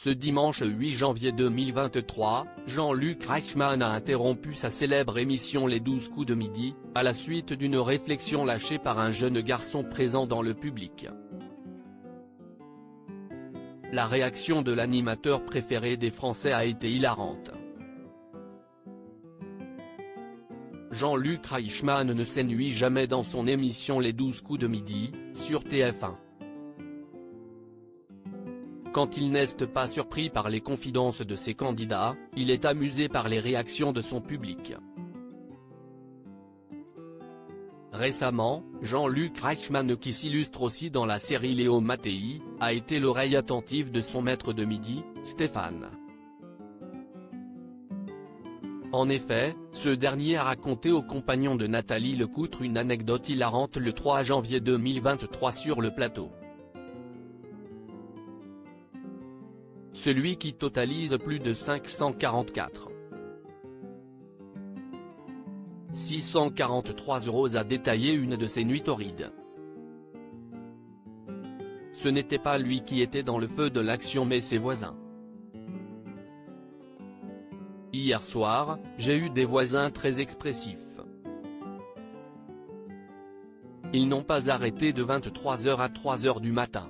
Ce dimanche 8 janvier 2023, Jean-Luc Reichmann a interrompu sa célèbre émission Les 12 coups de midi, à la suite d'une réflexion lâchée par un jeune garçon présent dans le public. La réaction de l'animateur préféré des Français a été hilarante. Jean-Luc Reichmann ne s'ennuie jamais dans son émission Les 12 coups de midi, sur TF1. Quand il n'est pas surpris par les confidences de ses candidats, il est amusé par les réactions de son public. Récemment, Jean-Luc Reichmann, qui s'illustre aussi dans la série Léo Mattei, a été l'oreille attentive de son maître de midi, Stéphane. En effet, ce dernier a raconté aux compagnons de Nathalie Lecoutre une anecdote hilarante le 3 janvier 2023 sur le plateau. Celui qui totalise plus de 544 643 € a détaillé une de ses nuits torrides. Ce n'était pas lui qui était dans le feu de l'action mais ses voisins. Hier soir, j'ai eu des voisins très expressifs. Ils n'ont pas arrêté de 23h à 3h du matin.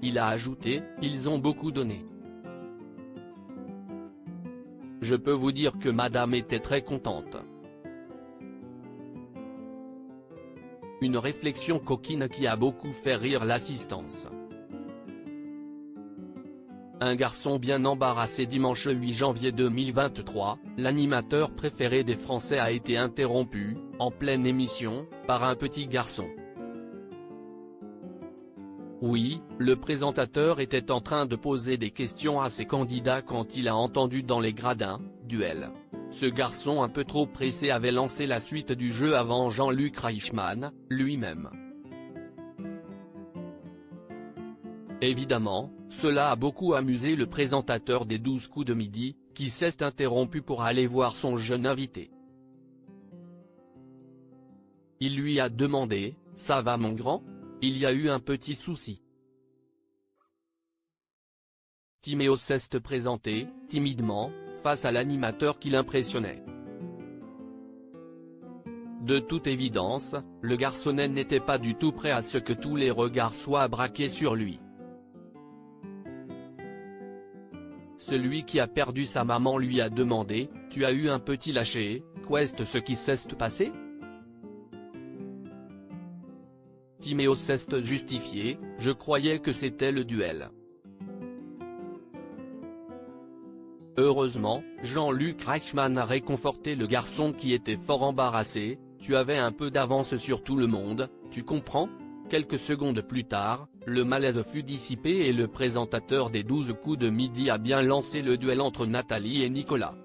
Il a ajouté, ils ont beaucoup donné. Je peux vous dire que madame était très contente. Une réflexion coquine qui a beaucoup fait rire l'assistance. Un garçon bien embarrassé. Dimanche 8 janvier 2023, l'animateur préféré des Français a été interrompu, en pleine émission, par un petit garçon. Oui, le présentateur était en train de poser des questions à ses candidats quand il a entendu dans les gradins, duel. Ce garçon un peu trop pressé avait lancé la suite du jeu avant Jean-Luc Reichmann, lui-même. Évidemment, cela a beaucoup amusé le présentateur des 12 coups de midi, qui s'est interrompu pour aller voir son jeune invité. Il lui a demandé, « Ça va mon grand ? Il y a eu un petit souci. » Timéo s'est présenté, timidement, face à l'animateur qui l'impressionnait. De toute évidence, le garçonnet n'était pas du tout prêt à ce que tous les regards soient braqués sur lui. Celui qui a perdu sa maman lui a demandé, « Tu as eu un petit lâcher, qu'est-ce ce qui s'est passé ?» Timéo s'est justifié, « Je croyais que c'était le duel. » Heureusement, Jean-Luc Reichmann a réconforté le garçon qui était fort embarrassé, « Tu avais un peu d'avance sur tout le monde, tu comprends ?» Quelques secondes plus tard, le malaise fut dissipé et le présentateur des 12 coups de midi a bien lancé le duel entre Nathalie et Nicolas.